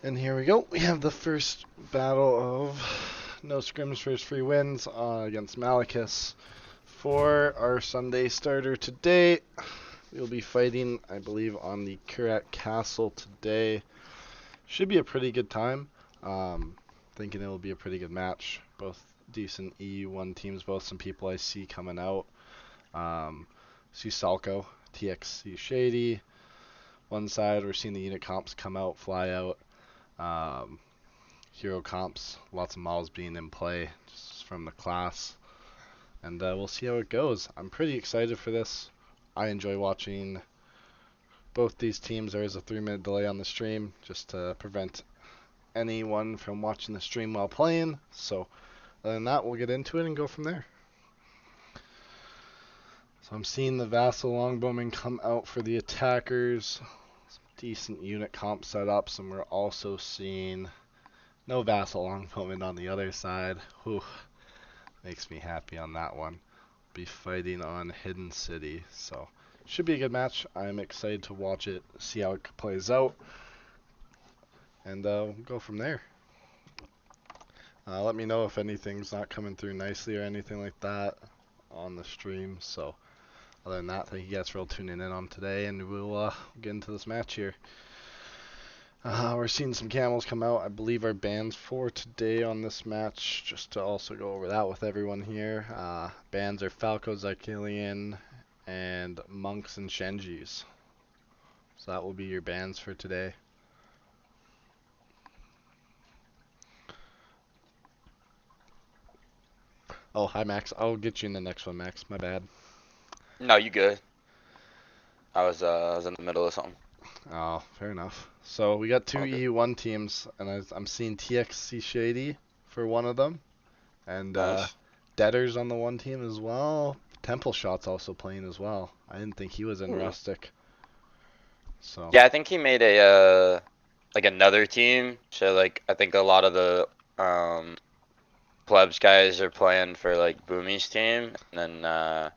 And here we go. We have the first battle of no scrims, first free wins against Malakas. For our Sunday starter today, we'll be fighting, I believe, on the Kurak Castle today. Should be a pretty good time. Thinking it will be a pretty good match. Both decent EU1 teams, both some people I see coming out. See Salco, TXC Shady. One side, we're seeing the unit comps come out, fly out. Hero comps, lots of models being in play just from the class, and we'll see how it goes. I'm pretty excited for this. I enjoy watching both these teams. There is a 3-minute delay on the stream just to prevent anyone from watching the stream while playing. So other than that, we'll get into it and go from there. So I'm seeing the Vassal Longbowmen come out for the attackers. Some decent unit comp setups, and we're also seeing no Vassal Longbowmen on the other side. Whew, makes me happy on that one. Be fighting on Hidden City, so should be a good match. I'm excited to watch it, see how it plays out, and we'll go from there. Let me know if anything's not coming through nicely or anything like that on the stream. So other than that, thank you guys for all tuning in on today, and we'll get into this match here. We're seeing some camels come out. I believe our bans for today on this match, just to also go over that with everyone here. Bans are Falco, Zycilian, and Monks and Shenjis. So that will be your bans for today. Oh, hi Max. I'll get you in the next one, Max. My bad. No, you good. I was in the middle of something. Oh, fair enough. So we got two All good. EU1 teams, and I'm seeing TXC Shady for one of them, and Nice. Deaders on the one team as well. Temple Shot's also playing as well. I didn't think he was in Ooh. Rustic. So Yeah, I think he made a like another team. So like I think a lot of the plebs guys are playing for like Boomy's team, and then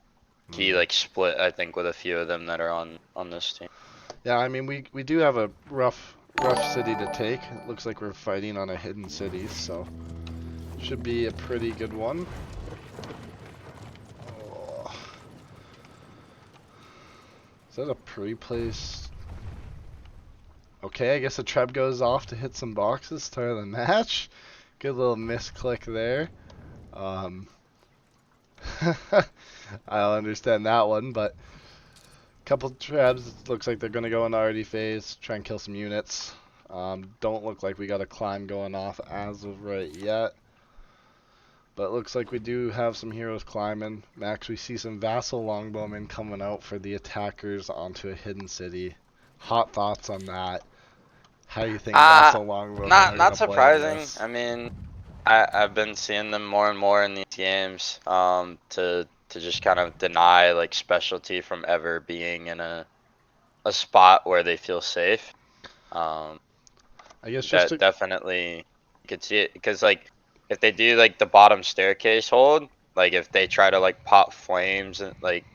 he like split I think with a few of them that are on this team. yeah, I mean we do have a rough city to take. It looks like we're fighting on a hidden city, so should be a pretty good one. Oh. Is that a pre-placed? Okay, I guess the trap goes off to hit some boxes, start of the match. Good little misclick there. I don't understand that one, but couple traps. Looks like they're gonna go in the RD phase, try and kill some units. Don't look like we got a climb going off as of right yet. But it looks like we do have some heroes climbing. Max, we see some Vassal Longbowmen coming out for the attackers onto a hidden city. Hot thoughts on that? How do you think Uh Vassal Longbowmen not are not gonna play in surprising. this? I mean, I've been seeing them more and more in these games. To just kind of deny like specialty from ever being in a spot where they feel safe. Um, I guess just that to definitely you could see it because like if they do like the bottom staircase hold, like if they try to like pop flames and like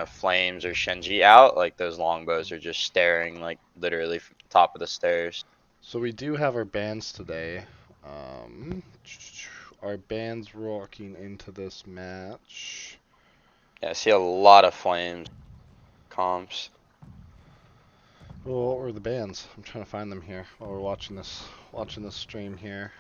flames or Shenji out, like those longbows are just staring like literally from the top of the stairs. so we do have our bands today. Our bands rocking into this match. Yeah, I see a lot of flames comps. Well, what were the bands? I'm trying to find them here while we're watching this stream here.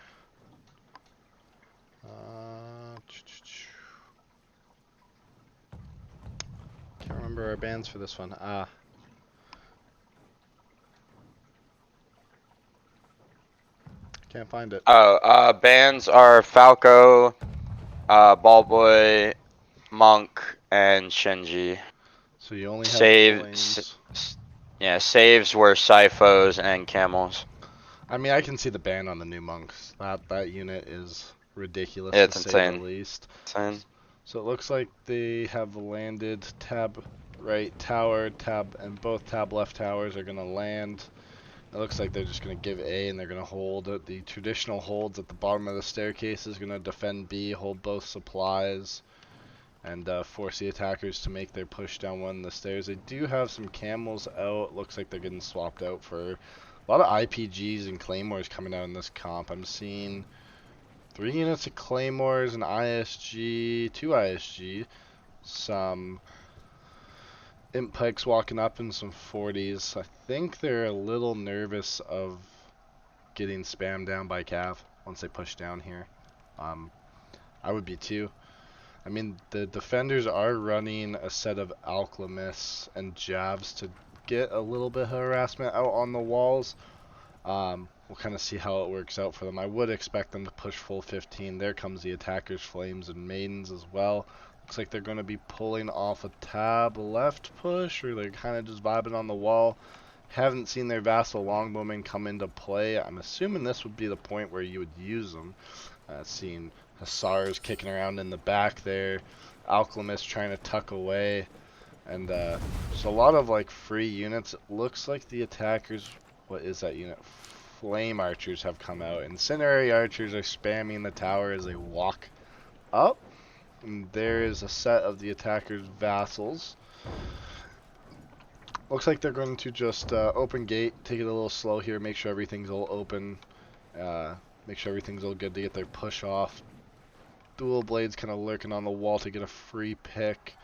Can't remember our bands for this one. Can't find it. Oh, bands are Falco, Ballboy, Monk, and Shenji. So you only have Saves, flames. yeah, saves were Cyphos and Camels. I mean, I can see the band on the new monks. That unit is ridiculous Yeah, to it's say the insane. least. Insane. So it looks like they have landed. Tab right tower, tab, and both tab left towers are gonna land. It looks like they're just going to give A and they're going to hold it. The traditional holds at the bottom of the staircase is going to defend B, hold both supplies, and force the attackers to make their push down one of the stairs. They do have some camels out. Looks like they're getting swapped out for A lot of IPGs and Claymores coming out in this comp. I'm seeing 3 units of Claymores, an ISG, 2 ISG, some Imp Pikes walking up in some 40s. I think they're a little nervous of getting spammed down by Cav once they push down here. I would be too. I mean, the defenders are running a set of Alchemists and Javs to get a little bit of harassment out on the walls. We'll kind of see how it works out for them. I would expect them to push full 15. There comes the Attackers, Flames, and Maidens as well. Looks like they're going to be pulling off a tab left push, or they're kind of just vibing on the wall. Haven't seen their Vassal Longbowmen come into play. I'm assuming this would be the point where you would use them. Seeing Hussars kicking around in the back there. Alchemist trying to tuck away. And just a lot of like free units. It looks like the Attackers, what is that unit? Flame Archers have come out. Incendiary Archers are spamming the tower as they walk up. And there is a set of the Attackers' Vassals. Looks like they're going to just open gate, take it a little slow here, make sure everything's all open, make sure everything's all good to get their push off. Dual Blades kind of lurking on the wall to get a free pick.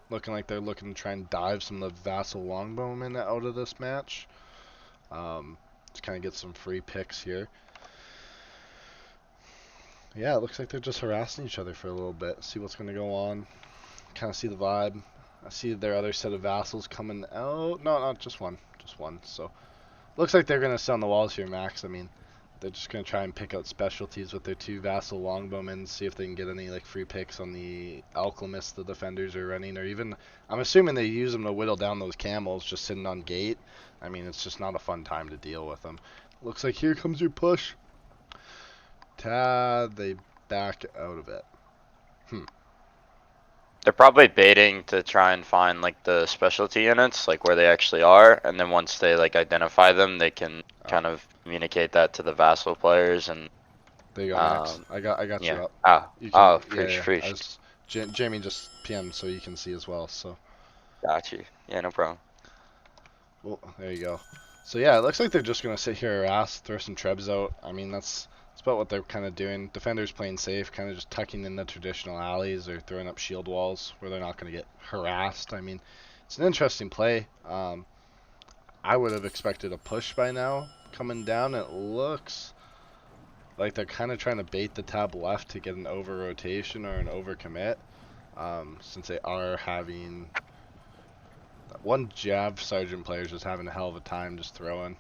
Looking like they're looking to try and dive some of the Vassal Longbowmen out of this match. Just kind of get some free picks here. Yeah, it looks like they're just harassing each other for a little bit. See what's going to go on. Kind of see the vibe. I see their other set of Vassals coming out. No, not just one. Just one. So, looks like they're going to sit on the walls here, Max. I mean, they're just going to try and pick out specialties with their 2 Vassal Longbowmen, see if they can get any like free picks on the Alchemists the defenders are running, or even, I'm assuming they use them to whittle down those camels just sitting on gate. I mean, it's just not a fun time to deal with them. Looks like here comes your push. Tad, they back out of it. They're probably baiting to try and find like the specialty units, like where they actually are, and then once they like identify them, they can kind of communicate that to the vassal players. And there you go, Max. I got yeah. you up. Oh, You can, preach. Jamie just PM'd so you can see as well. So. Got you. Yeah, no problem. Well, there you go. So yeah, it looks like they're just gonna sit here, harass, throw some trebs out. I mean, that's about what they're kind of doing. Defenders playing safe, kind of just tucking in the traditional alleys or throwing up shield walls where they're not gonna get harassed. I mean, it's an interesting play. I would have expected a push by now coming down. It looks like they're kind of trying to bait the tab left to get an over rotation or an over commit, since they are having one Jav Sergeant player's just having a hell of a time just throwing.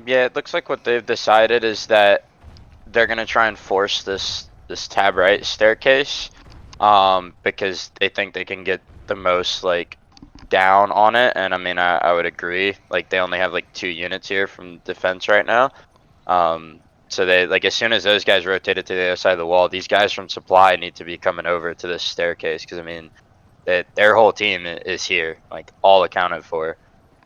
Yeah, it looks like what they've decided is that they're gonna try and force this tab right staircase, because they think they can get the most like down on it. And I mean, I would agree. Like they only have like 2 units here from defense right now. So they like as soon as those guys rotated to the other side of the wall, these guys from supply need to be coming over to this staircase, because I mean, their whole team is here, like all accounted for.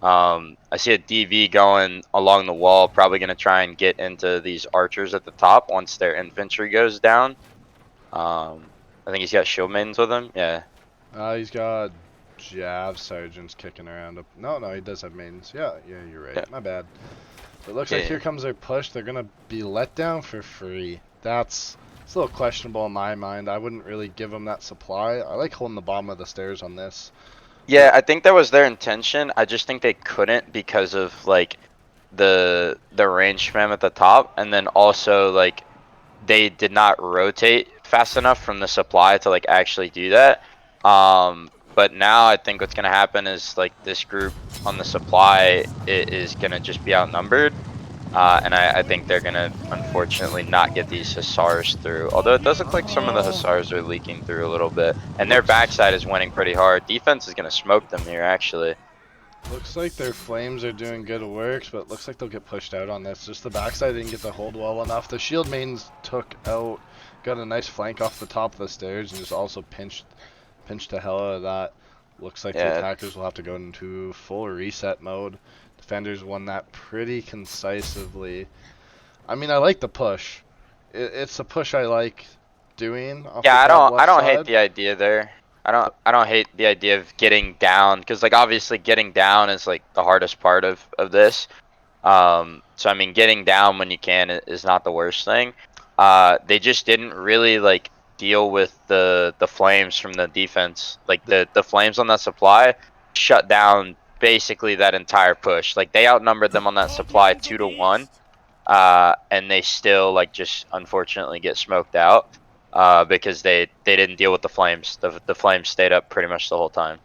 I see a DV going along the wall, probably going to try and get into these archers at the top once their infantry goes down. I think he's got shield maidens with him. Yeah. He's got Jav Sergeants kicking around. No, he does have maidens. Yeah, you're right. Yeah. My bad. But it looks like here comes their push. They're going to be let down for free. It's a little questionable in my mind. I wouldn't really give them that supply. I like holding the bottom of the stairs on this. Yeah, I think that was their intention. I just think they couldn't because of like the range spam at the top, and then also like they did not rotate fast enough from the supply to like actually do that. But now I think what's gonna happen is like this group on the supply is gonna just be outnumbered. And I think they're gonna unfortunately not get these Hussars through. Although it does look like some of the Hussars are leaking through a little bit. And their backside is winning pretty hard. Defense is gonna smoke them here actually. Looks like their flames are doing good work, but looks like they'll get pushed out on this. Just the backside didn't get to hold well enough. The shield mains took out, got a nice flank off the top of the stairs, and just also pinched the hell out of that. Looks like the attackers will have to go into full reset mode. Defenders won that pretty concisively. I mean, I like the push. It's a push I like doing. Yeah, I don't hate the idea there. I don't hate the idea of getting down, because like obviously getting down is like the hardest part of this. So I mean, getting down when you can is not the worst thing. They just didn't really like deal with the flames from the defense. Like the flames on that supply shut down basically that entire push. Like they outnumbered them on that supply 2-1, and they still like just unfortunately get smoked out because they didn't deal with the flames. The flames stayed up pretty much the whole time.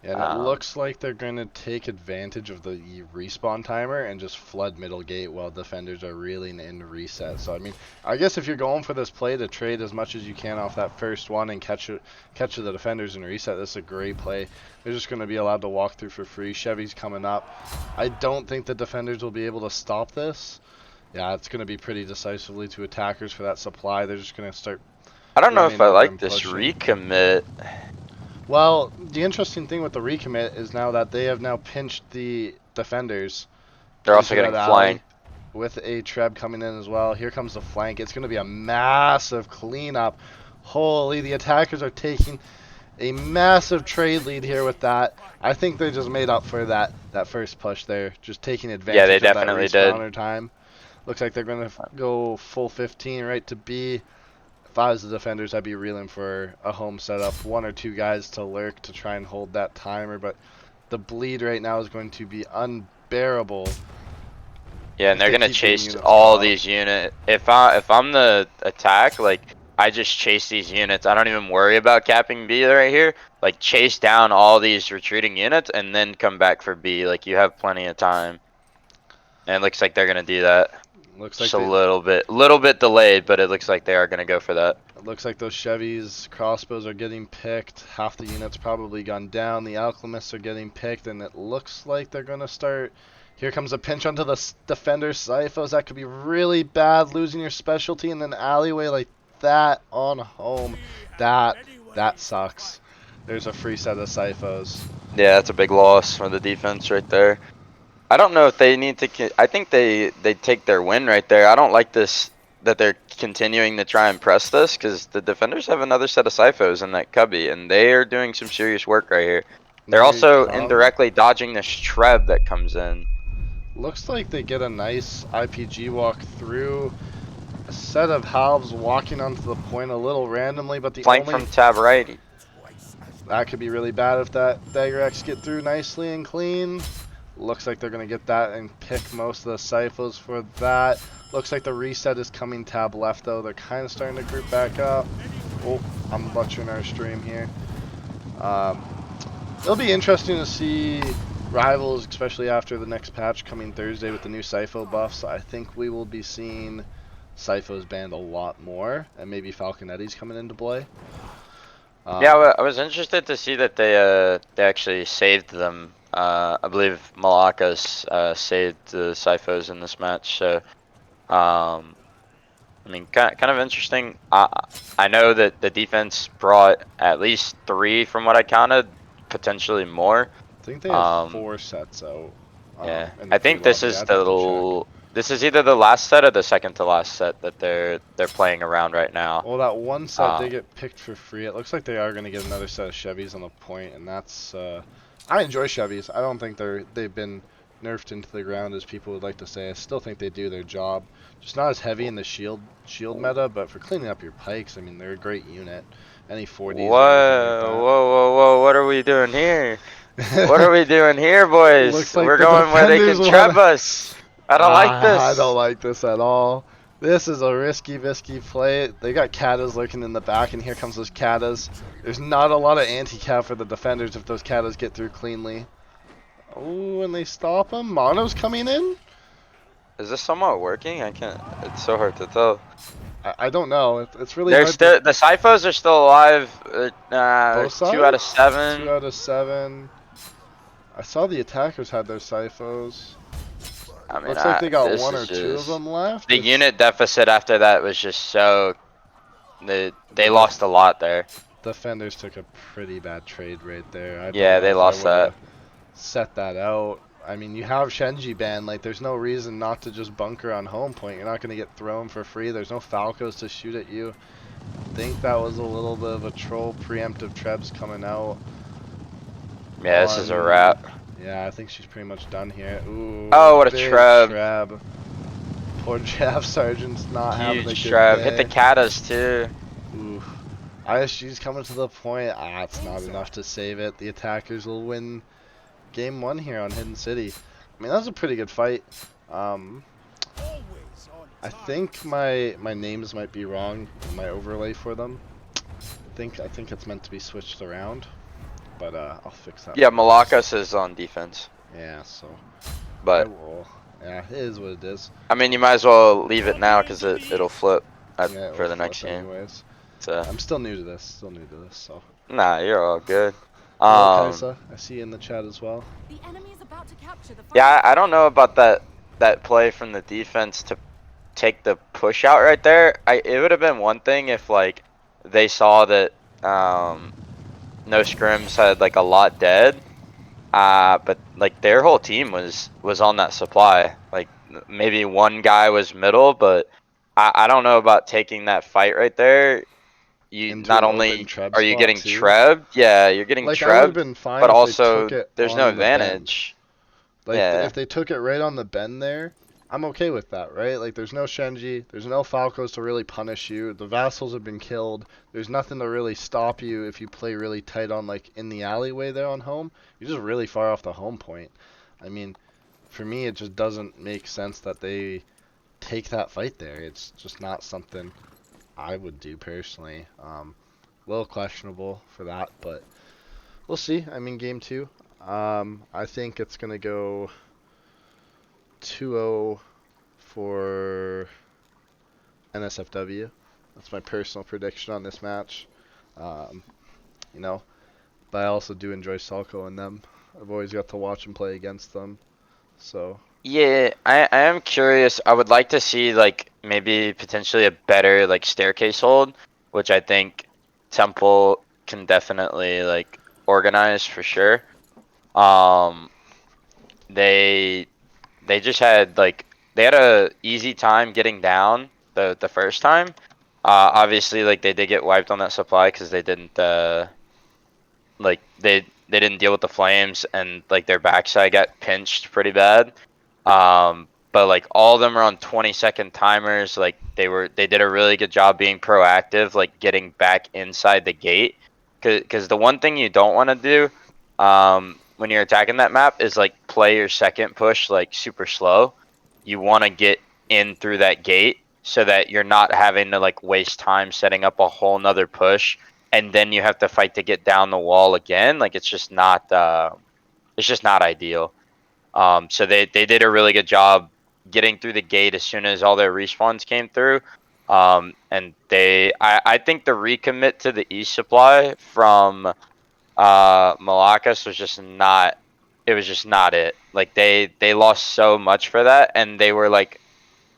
And it Um, looks like they're going to take advantage of the respawn timer and just flood middle gate while defenders are reeling in reset. So, I mean, I guess if you're going for this play to trade as much as you can off that first one and catch the defenders in reset, this is a great play. They're just going to be allowed to walk through for free. Chevy's coming up. I don't think the defenders will be able to stop this. Yeah, it's going to be pretty decisively to attackers for that supply. They're just going to start I don't the know if I remainder of them like this pushing. recommit. Well, the interesting thing with the recommit is now that they have now pinched the defenders They're also into getting that alley flanked. with a Treb coming in as well. Here comes the flank. It's going to be a massive cleanup. Holy, the attackers are taking a massive trade lead here with that. I think they just made up for that first push there, just taking Yeah, they advantage of that definitely did. respawner time. Looks like they're going to go full 15 right to B. If I was the defenders, I'd be reeling for a home setup. One or two guys to lurk to try and hold that timer, but the bleed right now is going to be unbearable Yeah, and if they're they gonna keep getting chase units all caught. these units. If I'm the attack, like I just chase these units. I don't even worry about capping B right here. Like chase down all these retreating units and then come back for B. Like you have plenty of time. And it looks like they're gonna do that. Looks like Just a they little bit delayed, but it looks like they are gonna go for that. It looks like those Chevys crossbows are getting picked. Half the units probably gone down. The alchemists are getting picked, and it looks like they're gonna start. Here comes a pinch onto the defender Syphos. That could be really bad. Losing your specialty in an alleyway like that on home. That that sucks. There's a free set of Syphos. Yeah, that's a big loss for the defense right there. I don't know if they need to. I think they take their win right there. I don't like this that they're continuing to try and press this because the defenders have another set of Syphos in that cubby, and they are doing some serious work right here. And They're here you also come. indirectly dodging this Treb that comes in. Looks like they get a nice IPG walk through. A set of halves walking onto the point a little randomly, but the Flank only from tab right. that could be really bad if that Dagger X get through nicely and clean. Looks like they're going to get that and pick most of the Syphos for that. Looks like the reset is coming tab left, though. They're kind of starting to group back up. Oh, I'm butchering our stream here. Um, it'll be interesting to see rivals, especially after the next patch coming Thursday with the new Sypho buffs. I think we will be seeing Syphos banned a lot more, and maybe Falconetti's coming into play. Yeah, I was interested to see that they actually saved them. I believe Malakas saved the Syphos in this match. So I mean, kind of interesting. I know that the defense brought at least 3 from what I counted, potentially more. I think they have Um, 4 sets out yeah, in the I queue think this lobby. is I'd have to check. this is either the last set or the second to last set that they're playing around right now. Well, that one set Uh, they get picked for free. It looks like they are going to get another set of Chevys on the point, and that's. I enjoy Chevys. I don't think they've been nerfed into the ground as people would like to say. I still think they do their job. Just not as heavy in the shield meta, but for cleaning up your pikes, I mean they're a great unit. Any 4Ds or anything like that. whoa, what are we doing here? What are we doing here, boys? Looks like We're the going where they defenders can want trap to. us. I don't like I don't this. like this at all. This is a risky, visky play. They got Katas lurking in the back, and here comes those Katas. There's not a lot of anti-cap for the defenders if those Katas get through cleanly. Oh, and they stop them. Mono's coming in? Is this somewhat working? I can't. It's so hard to tell. I don't know. It's really They're hard to... still the Syphos are still alive. Both 2 out of sides? 2 7. out of 7. I saw the attackers had their Syphos. I mean, Looks like they got this 1 is or 2 of just them left. the It's unit deficit after that was just so. They the lost a lot there. defenders took a pretty bad trade right there. I don't Yeah, know they if I lost would that. have set that out. I mean, you have Shenji banned. Like, there's no reason not to just bunker on home point. You're not going to get thrown for free. There's no Falcos to shoot at you. I think that was a little bit of a troll. Preemptive Trebs coming out Yeah, this is a on... wrap. Yeah, I think she's pretty much done here. Oh, Ooh, what a big treb. treb. Poor Jeff Sargent's not having a Huge good treb. Hit the day. katas too. Ooh. ISG's coming to the point. It's not enough to save it. The attackers will win game 1 here on Hidden City. I mean, that was a pretty good fight. Um, I think my names might be wrong in my overlay for them. I think it's meant to be switched around, but I'll fix that Yeah, for you guys. Malakas is on defense. Yeah, so I But, will. Yeah, it is what it is. I mean, you might as well leave it now because it'll flip Yeah, it will for the next flip game. anyways. So, I'm still new to this. So. nah, you're all good. Hello, Um, Kaisa. I see you in the chat as well. yeah, I don't know about that play from the defense to take the push out right there. It would have been one thing if like they saw that no scrims had like a lot dead. But like their whole team was on that supply. Like maybe one guy was middle, but I don't know about taking that fight right there. You Into not an open only treb are you spot getting too. trebbed, yeah, you're getting Like, I would have trebbed, been fine but if they took also it there's no on the bend. advantage. Like, Yeah. if they took it right on the bend there, I'm okay with that, right? Like, there's no Shenji, there's no Falcos to really punish you. The Vassals have been killed. There's nothing to really stop you if you play really tight on, like, in the alleyway there on home. You're just really far off the home point. I mean, for me, it just doesn't make sense that they take that fight there. It's just not something I would do personally. A little questionable for that, but we'll see. I mean, game 2. I think it's going to go 2-0 for NSFW. That's my personal prediction on this match. Um, you know, but I also do enjoy Salco and them. I've always got to watch and play against them. So, Yeah, I am curious. I would like to see like maybe potentially a better like staircase hold, which I think Temple can definitely like organize for sure. Um, they they just had like they had a easy time getting down the first time. Obviously like they did get wiped on that supply because they didn't like they didn't deal with the flames and like their backside got pinched pretty bad. But like all of them are on 20-second timers. Like they did a really good job being proactive, like getting back inside the gate. Because the one thing you don't want to do when you're attacking that map is like play your second push like super slow. You want to get in through that gate so that you're not having to like waste time setting up a whole nother push and then you have to fight to get down the wall again. Like it's just not ideal. So they did a really good job getting through the gate as soon as all their respawns came through. And I think the recommit to the E supply from Malakas was just not it was just not it. Like they lost so much for that and they were like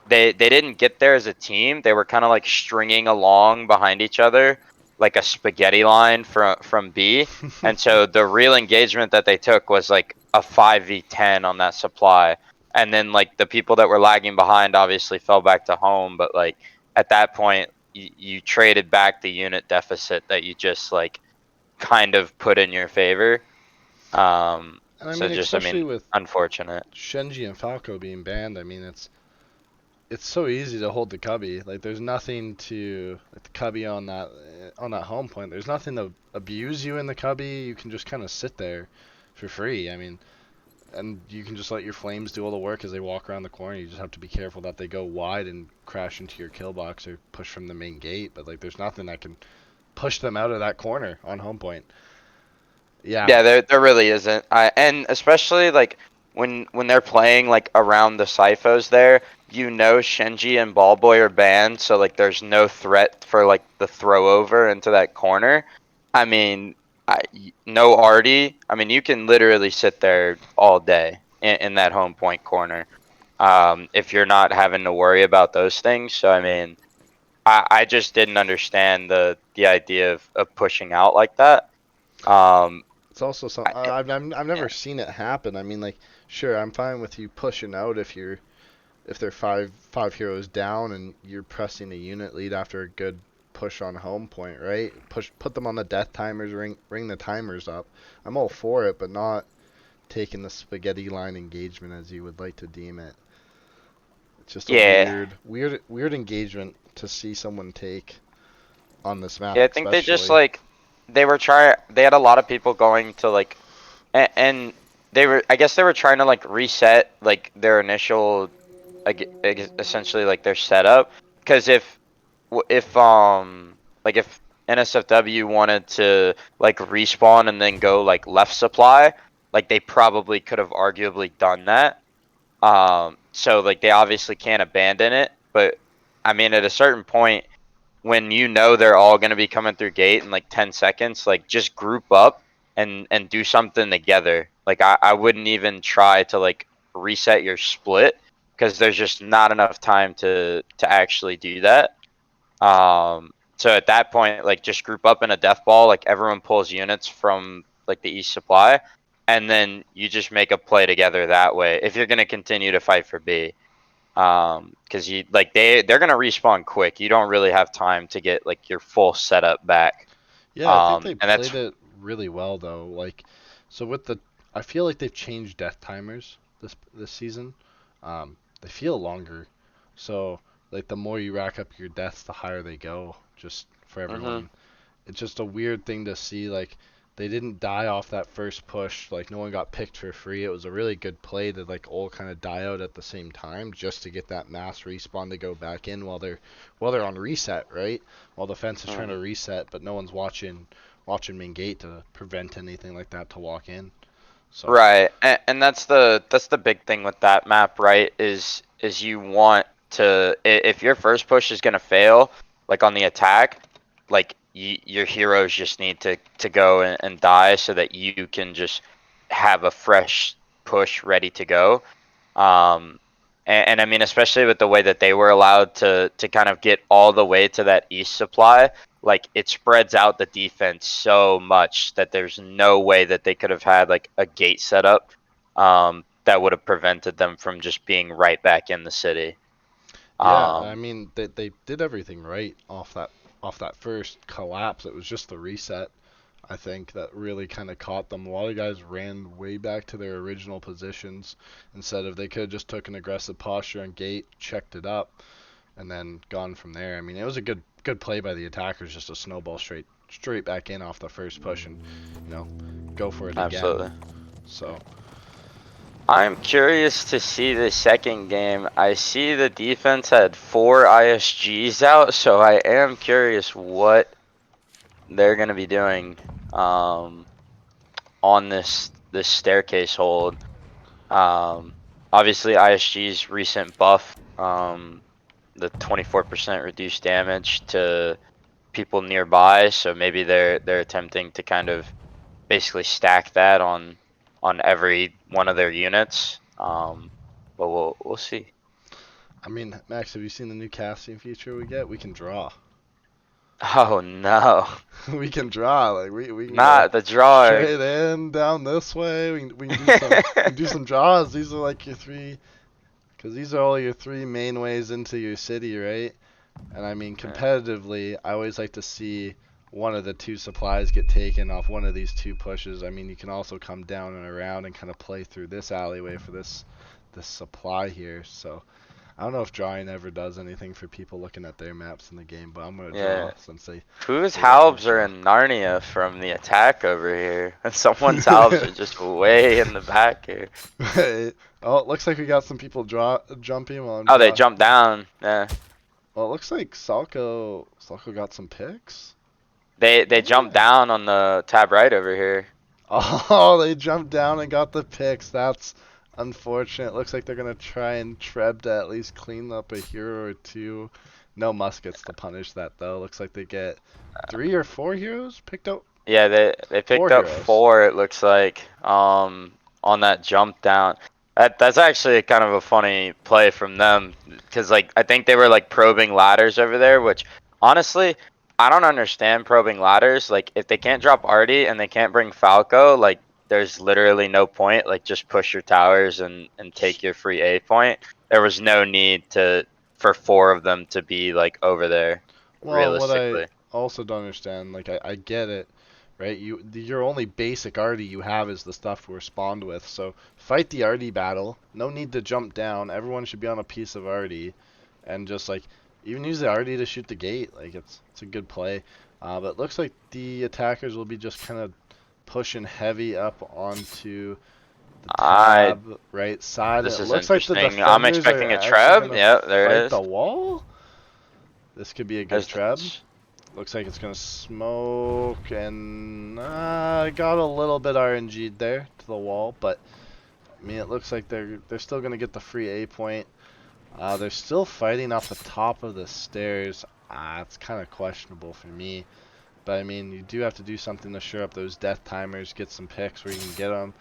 they didn't get there as a team. They were kind of like stringing along behind each other like a spaghetti line from B. And so the real engagement that they took was like a 5v10 on that supply. And then like the people that were lagging behind obviously fell back to home, but like at that point you traded back the unit deficit that you just like kind of put in your favor. and I So mean, just I especially mean with unfortunate. Shenji and Falco being banned, I mean, it's so easy to hold the cubby. Like, there's nothing to like the cubby on that home point. There's nothing to abuse you in the cubby. You can just kind of sit there for free. I mean, and you can just let your flames do all the work as they walk around the corner. You just have to be careful that they go wide and crash into your kill box or push from the main gate. But like, there's nothing that can push them out of that corner on home point. Yeah. Yeah, there really isn't. And especially like when they're playing like around the Syphos there, you know Shenji and Ballboy are banned, so like there's no threat for like the throw over into that corner. I mean, no Artie. I mean, you can literally sit there all day in that home point corner, if you're not having to worry about those things. So I mean, I just didn't understand the idea of pushing out like that. Um, It's also some. I, I've never seen it happen. I mean, like, sure, I'm fine with you pushing out if they're five heroes down and you're pressing a unit lead after a good push on home point, right? Put them on the death timers, ring the timers up. I'm all for it, but taking the spaghetti line engagement, as you would like to deem it. It's just a Yeah. weird engagement to see someone take on this map, Yeah, I think they just especially. like they had a lot of people going to like and they were I guess they were trying to like reset like their initial essentially like their setup because if like if NSFW wanted to like respawn and then go like left supply, like they probably could have arguably done that. So like they obviously can't abandon it, but I mean at a certain point when you know they're all going to be coming through gate in like 10 seconds, like just group up and do something together. Like I wouldn't even try to like reset your split because there's just not enough time to actually do that. So at that point, like just group up in a death ball, like everyone pulls units from like the east supply, and then you just make a play together that way if you're going to continue to fight for B. Because you like they're gonna respawn quick. You don't really have time to get like your full setup back. Yeah, I think they And that's played it really well though. Like, so with the, I feel like they've changed death timers this season. They feel longer, so like the more you rack up your deaths, the higher they go. Just for hmm everyone, it's just a weird thing to see. Like, they didn't die off that first push. Like, no one got picked for free. It was a really good play to like all kind of die out at the same time, just to get that mass respawn to go back in while they're on reset, right? While the fence is trying to reset, but no one's watching main gate to prevent anything like that to walk in. So Right, and that's the big thing with that map, right? Is you want to if your first push is gonna fail, like on the attack, like your heroes just need to go and die so that you can just have a fresh push ready to go. Um, and I mean, especially with the way that they were allowed to kind of get all the way to that east supply, like it spreads out the defense so much that there's no way that they could have had like a gate setup that would have prevented them from just being right back in the city. yeah, I Um, mean they did everything right off that first collapse. It was just the reset, I think, that really kind of caught them. A lot of guys ran way back to their original positions instead of, they could have just took an aggressive posture and gate, checked it up, and then gone from there. I mean, it was a good play by the attackers, just a snowball straight back in off the first push and go for it again. Absolutely. So I'm curious to see the second game. I see the defense had 4 ISGs out, so I am curious what they're going to be doing um, on this staircase hold. Um, Obviously, ISG's recent buff, the 24% reduced damage to people nearby, so maybe they're attempting to kind of basically stack that on every one of their units. But we'll see. I mean, Max, have you seen the new casting feature we get? We can draw. Oh no, We can draw. Like, we can go not the drawing. straight in down this way. We can do some draws. These are like your three, because these are all your three main ways into your city, right? And I mean, competitively, I always like to see one of the two supplies get taken off one of these two pushes. I mean, you can also come down and around and kind of play through this alleyway for this supply here. So I don't know if drawing ever does anything for people looking at their maps in the game, but I'm gonna Yeah. draw since Whose they let me halbs are draw. in Narnia from the attack over here? And someone's halbs are just way in the back here. Oh, it looks like we got some people jumping while I'm Oh, they draw. jumped down. Yeah. Well, it looks like Salko got some picks. They jumped Yeah. down on the tab right over here. Oh, they jumped down and got the picks. That's unfortunate. Looks like they're gonna try and Treb to at least clean up a hero or two. No muskets to punish that though. Looks like they get 3 or 4 heroes picked up. Yeah, they Four picked up heroes. 4, it looks like, on that jump down. That's actually kind of a funny play from them because like I think they were like probing ladders over there, which honestly I don't understand probing ladders. Like if they can't drop Artie and they can't bring Falco, like there's literally no point. Like just push your towers and take your free A point. There was no need to for 4 of them to be like over there Well, and what I realistically. also don't understand, like I get it, right? Your only basic arty you have is the stuff we're spawned with. So fight the arty battle. No need to jump down. Everyone should be on a piece of arty, and just like even use the arty to shoot the gate. Like it's a good play. But it looks like the attackers will be just kind of pushing heavy up onto the I. tab right side. This It is looks like the interesting. I'm defenders are expecting a actually treb. gonna Yeah, there it fight is. the wall. This could be a good There's treb. Looks like it's gonna smoke and got a little bit RNG'd there to the wall, but I mean it looks like they're still gonna get the free A point. They're still fighting off the top of the stairs. It's kind of questionable for me, but I mean you do have to do something to shore up those death timers, get some picks where you can get them.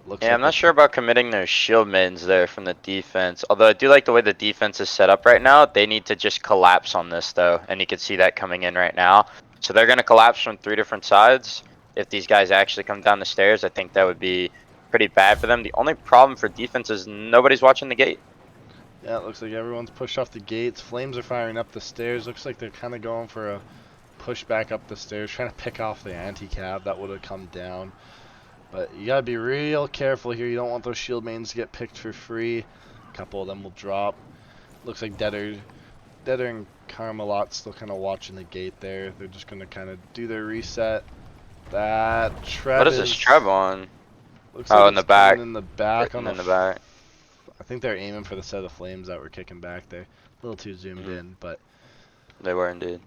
Looks Yeah, like I'm not sure about committing their shield mains there from the defense. Although I do like the way the defense is set up right now. They need to just collapse on this though, and you can see that coming in right now. So they're gonna collapse from 3 different sides. If these guys actually come down the stairs, I think that would be pretty bad for them. The only problem for defense is nobody's watching the gate. Yeah, it looks like everyone's pushed off the gates. Flames are firing up the stairs. Looks like they're kind of going for a push back up the stairs, trying to pick off the anti-cab that would have come down. But you gotta be real careful here. You don't want those shield mains to get picked for free. A couple of them will drop. Looks like Deader and Carmelot still kind of watching the gate there. They're just gonna kind of do their reset. That Treb What is this treb on? looks like Oh, in it's the back. coming in the back on Written in the back. I think they're aiming for the set of flames that were kicking back there. A little too zoomed in, but They were indeed.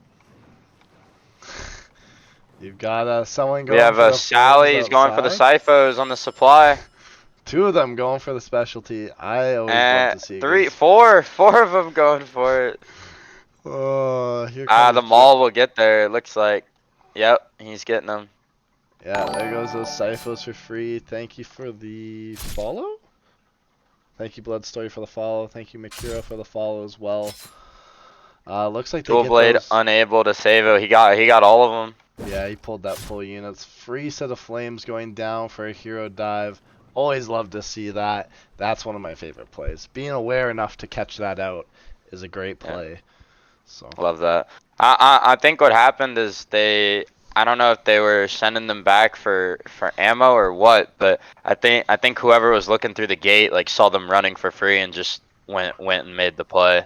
you've got someone We going have for the Sally. flames He's going for the outside. Syphos on the supply. Two of them going for the specialty. I always love And to see it. three, four of them going for it. Oh, here comes The mall will get there. It looks like. Yep, he's getting them. Yeah, there goes those Syphos for free. Thank you for the follow. Thank you, Blood Story, for the follow. Thank you, Makiro, for the follow as well. Looks like they Dual get blade those. unable to save it. He got all of them. Yeah, he pulled that full units. Free set of flames going down for a hero dive. Always love to see that. That's one of my favorite plays. Being aware enough to catch that out is a great play. Yeah. So Love that. I think what happened is I don't know if they were sending them back for ammo or what, but I think whoever was looking through the gate like saw them running for free and just went and made the play.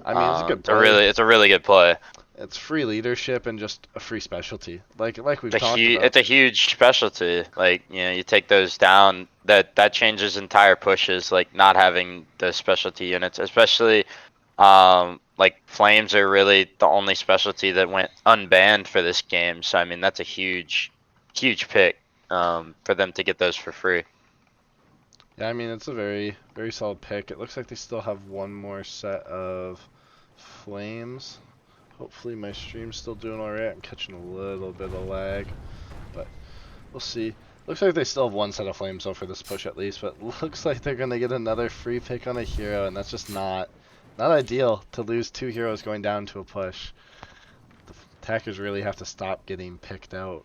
I mean, it's a good play. It's a really good play. It's free leadership and just a free specialty, like we've talked about. It's a huge specialty. Like, you know, you take those down, that changes entire pushes. Like not having the specialty units, especially like flames are really the only specialty that went unbanned for this game. So I mean that's a huge pick for them to get those for free. Yeah, I mean it's a very solid pick. It looks like they still have one more set of flames. Hopefully my stream's still doing alright. I'm catching a little bit of lag, but we'll see. Looks like they still have one set of flames though for this push at least, but looks like they're gonna get another free pick on a hero, and that's just not ideal to lose two heroes going down to a push. The attackers really have to stop getting picked out.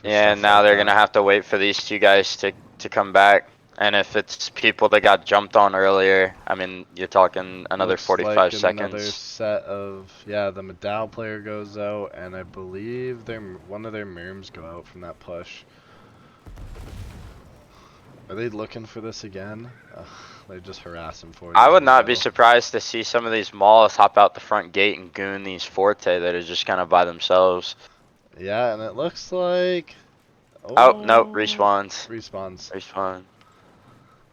Yeah, and now they're gonna have to wait for these two guys to come back. And if it's people that got jumped on earlier, I mean, you're talking another Looks 45 like seconds. Another set of the Medal player goes out, and I believe one of their merms go out from that push. Are they looking for this again? They just harass him for it. I would not be surprised to see some of these malls hop out the front gate and goon these Forte that are just kind of by themselves. Yeah, and it looks like. Oh, nope, respawns. Respawn.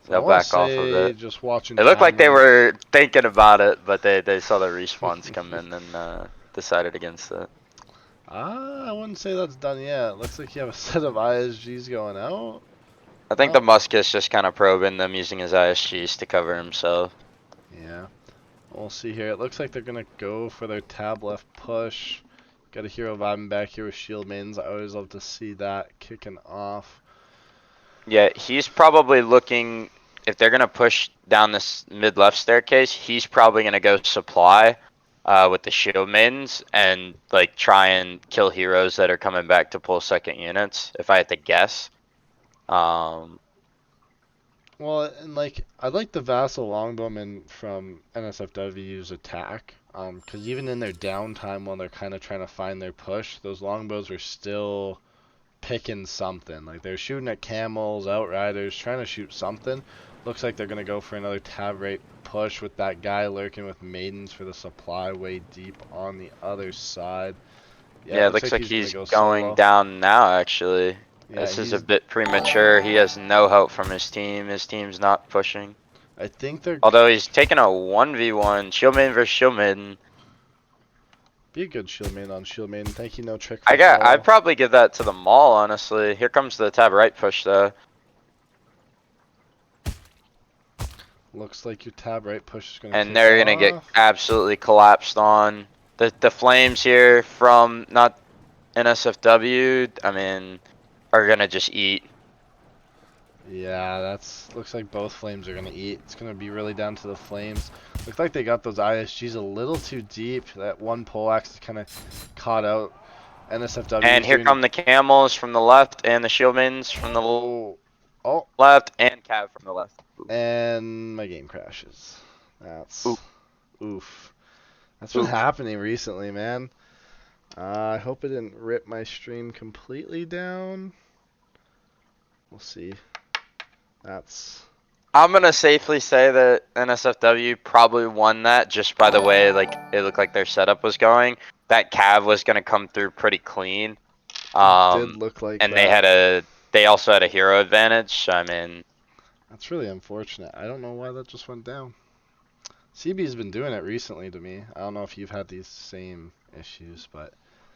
They'll back off of it. Just watching. It looked like they were thinking about it, but they saw the respawns come in and decided against it. I wouldn't say that's done yet. Looks like you have a set of ISGs going out. I think the Musket's just kind of probing them using his ISGs to cover himself. Yeah. We'll see here. It looks like they're going to go for their tab left push. Got a hero vibing back here with shield mains. I always love to see that kicking off. Yeah, he's probably looking, if they're going to push down this mid-left staircase, he's probably going to go supply with the shield mains and like try and kill heroes that are coming back to pull second units, if I had to guess. Well, and like I like the Vassal Longbowmen from NSFW's attack, because even in their downtime while they're kind of trying to find their push, those longbows were still picking something. Like they're shooting at camels, outriders, trying to shoot something. Looks like they're gonna go for another tab right push with that guy lurking with maidens for the supply way deep on the other side. Yeah, Yeah, it looks looks like like he's gonna he's go going solo. down now, actually. Yeah, This is a he's. bit premature. He has no help from his team. His team's not pushing. I think they're. Although he's taking a 1v1, shield maiden versus shield maiden. Be a good shield maiden on shield maiden. Thank you, no trick for I'd follow. probably give that to the mall, honestly. Here comes the tab right push, though. Looks like your tab right push is gonna And kick they're gonna get off. absolutely collapsed on. The flames here from not NSFW, I mean, are gonna just eat. Yeah, looks like both flames are gonna eat. It's gonna be really down to the flames. Looks like they got those ISGs a little too deep. That one poleaxe is kind of caught out. NSFW And is here doing. come the camels from the left and the shield maidens from the Oh, oh, left and Cav from the left. and my game crashes. Oop, That's oof. That's been oop. happening recently, man. I hope it didn't rip my stream completely down. We'll see. That's I'm gonna safely say that NSFW probably won that just by the way like it looked like their setup was going. That Cav was gonna come through pretty clean. did look like And that. they also had a hero advantage. I mean, That's really unfortunate. I don't know why that just went down. CB's been doing it recently to me. I don't know if you've had these same issues, but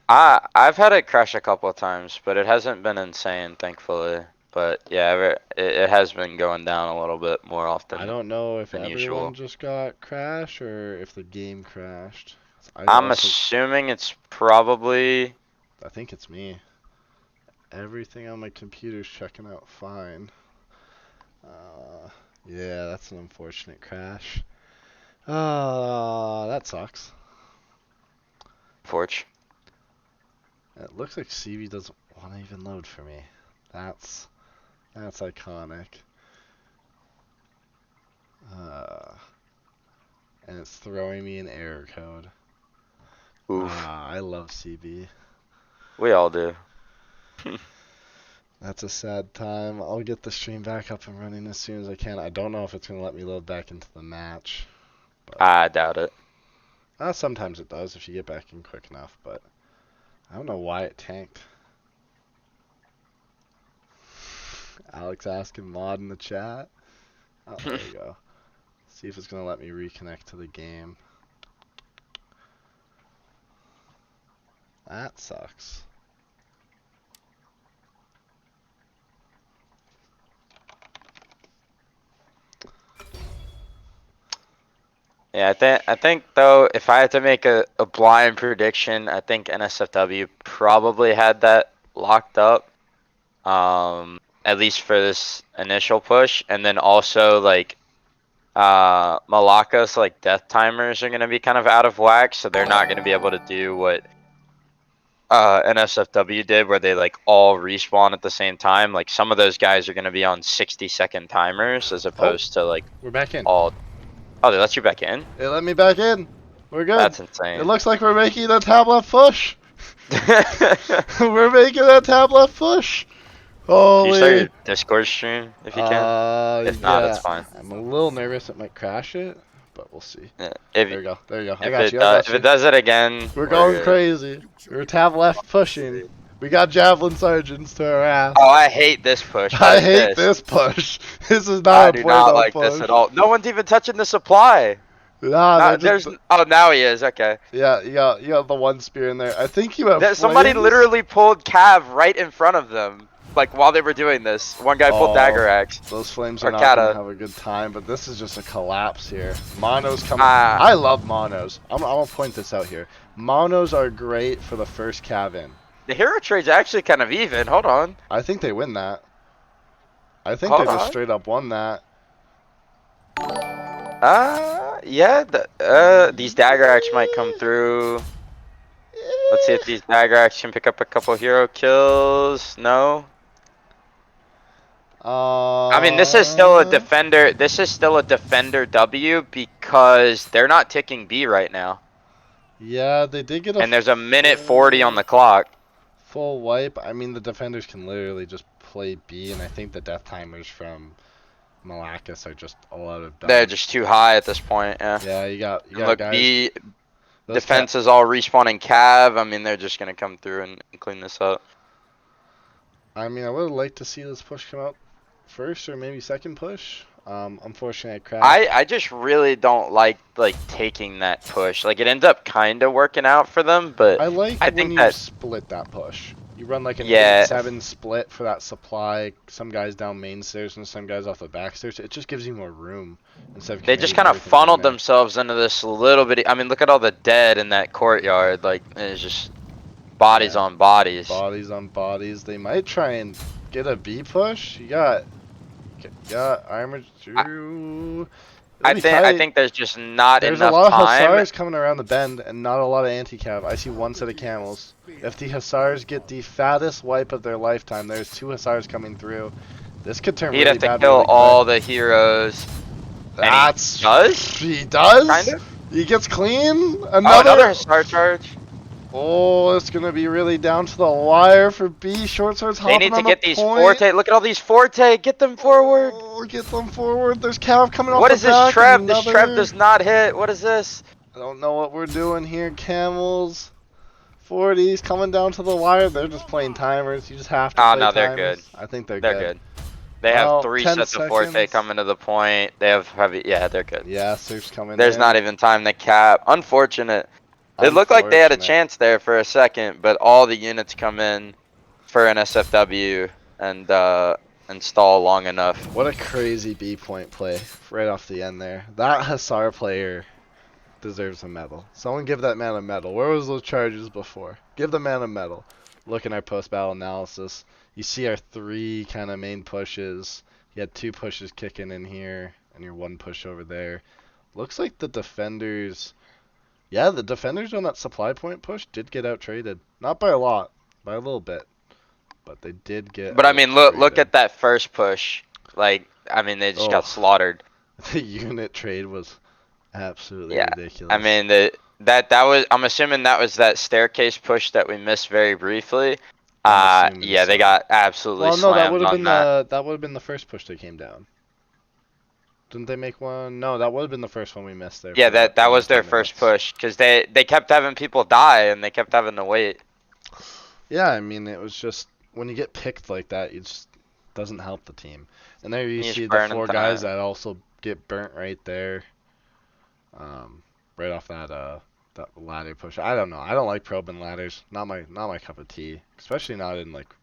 I've had it crash a couple of times, but it hasn't been insane, thankfully. But yeah, it has been going down a little bit more I often don't know if than everyone usual. just got crashed or if the game crashed. I I'm also assuming it's probably I think it's me. Everything on my computer's checking out fine. Uh, yeah, that's an unfortunate crash. That sucks. Forge. It looks like CB doesn't want to even load for me. That's iconic. Uh, and it's throwing me an error code. Oof. I love CB. We all do. That's a sad time. I'll get the stream back up and running as soon as I can. I don't know if it's going to let me load back into the match. But I doubt it. sometimes it does if you get back in quick enough, but I don't know why it tanked. Alex asking mod in the chat. Oh, there you go. See if it's going to let me reconnect to the game. That sucks. Yeah, I think though, if I had to make a blind prediction, I think NSFW probably had that locked up. At least for this initial push, and then also like Malakas like death timers are gonna be kind of out of whack, so they're not gonna be able to do what NSFW did, where they like all respawn at the same time. Like some of those guys are gonna be on 60-second timers as Oh, opposed to like we're back in. all. Oh, they let you back in? It let me back in. We're good. That's It insane. looks like we're making a tab left push. We're making a tab left push. Can you start Holy. your Discord stream if you can? If not, it's Yeah. fine. I'm a little nervous it might crash it, but we'll see. Yeah. There you go. There you go. I If got it you. I got if it you. does it again, We're we're going good. crazy. We're tab left pushing. We got javelin sergeants to our ass. Oh, I hate this push. What I is hate this? this push. This is I not a do not bueno like this push. at all. No one's even touching the supply. Nah, they're Not just. there's. Oh, now he is. Okay. Yeah, you got the one spear in there. I think you have Somebody flames. literally pulled Cav right in front of them, like while they were doing this. One guy pulled Oh, dagger axe those flames are or not gonna kata. have a good time, but this is just a collapse here. Monos coming. Ah, I love monos. I'm gonna point this out here. Monos are great for the first cav in. the hero trade's actually kind of even. Hold on. I think they win that. I think they Hold just on. straight up won that. Yeah. These dagger axe might come through. Let's see if these dagger axe can pick up a couple hero kills. No. I mean, this is still a defender. This is still a defender W because they're not ticking B right now. Yeah, they did get a And there's a minute 40 on the clock. full wipe. I mean, the defenders can literally just play B, and I think the death timers from Malakas are just a lot of dumb. They're just too high at this point. Yeah. Yeah, you got And look, guys. B Those defense is all respawning cav. I mean, they're just gonna come through and clean this up. I mean, I would have liked to see this push come out first or maybe second push. Unfortunately, I crashed. I just really don't like taking that push. Like it ends up kind of working out for them, but I like I when think you that split that push. You run like an Yeah. 8-7 split for that supply. Some guys down main stairs and some guys off the back stairs. It just gives you more room instead of they just committing kind of everything in funneled there. themselves into this little bit. I mean, look at all the dead in that courtyard. Like it's just bodies Yeah. on bodies. Bodies on bodies. They might try and get a B push. You got armor through. I think there's just not There's a enough lot of time. Hussars coming around the bend and not a lot of anti-cav. I see one set of camels. If the Hussars get the fattest wipe of their lifetime, there's 2 Hussars coming through. This could turn He'd really have to bad kill really all quick. the heroes. That's does? He does. Kind of. He gets clean. Oh, another Hussar charge. Oh, it's gonna be really down to the wire for B. Short swords They hopping need to on get the these point. Forte. Look at all these Forte. Get them forward. Oh, get them forward. There's Cav coming off What the is this back. Trev? This Trev Another. does not hit. What is this? I don't know what we're doing here. Camels, 40s coming down to the wire. They're just playing timers. You just have to Oh play no, timers. they're good. I think they're They're good. good. They Well, have 3 10 sets of Forte seconds. coming to the point. They have heavy. Yeah, they're good. Yeah, Surf's coming There's in. not even time to cap. Unfortunate. It looked like they had a chance there for a second, but all the units come in for NSFW and stall long enough. What a crazy B point play right off the end there. That Hussar player deserves a medal. Someone give that man a medal. Where was those charges before? Give the man a medal. Look in our post-battle analysis. You see our 3 kind of main pushes. You had 2 pushes kicking in here and your 1 push over there. Looks like the defenders... Yeah, the defenders on that supply point push did get out-traded. Not by a lot, by a little bit. But they did get But I mean, look out-traded. at that first push. Like, I mean, they just got slaughtered. The unit trade was absolutely Yeah. ridiculous. I mean, that was. I'm assuming that was that staircase push that we missed very briefly. Yeah, they got absolutely slammed that would have on been that. that would have been the first push that came down. Didn't they make one? No, that would have been the first one we missed there. Yeah, that was their 10 first minutes. push because they kept having people die and they kept having to wait. Yeah, I mean it was just when you get picked like that, it just doesn't help the team. And there you see the 4 guys that also get burnt right there. Right off that ladder push. I don't know. I don't like probing ladders. Not my cup of tea. Especially not in like